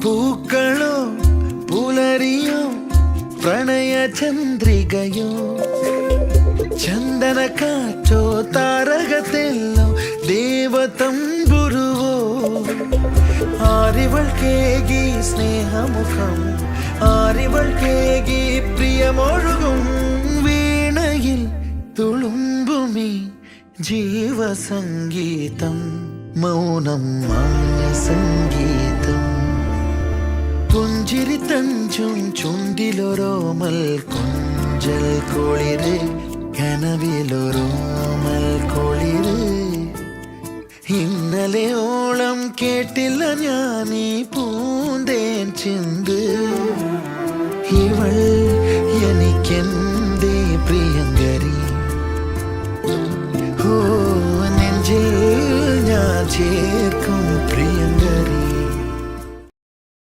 പൂക്കളോ പുലരിയോ പ്രണയ ചന്ദ്രികയോ ചന്ദന കാറ്റോ താരകത്തെല്ലോ ദേവതമ്പുരുവോ ആരിവൾ കേകി സ്നേഹമുഖം ആരിവൾ കേകി പ്രിയമൊഴുകും വീണയിൽ തുളുമ്പുമീ ജീവസംഗീതം മൗനം മാന്യ സംഗീതം പുഞ്ചിരി തഞ്ചും ചുണ്ടിലൊരോമൽ കൊഞ്ചൽ കുളിര് കനവിലൊരോമൽ കുളിര് ഇന്നലെയോളം കേട്ടില്ല ഞാനീ പൂന്തേൻ ചിന്ത് ഇവൾ എനിക്കെൻ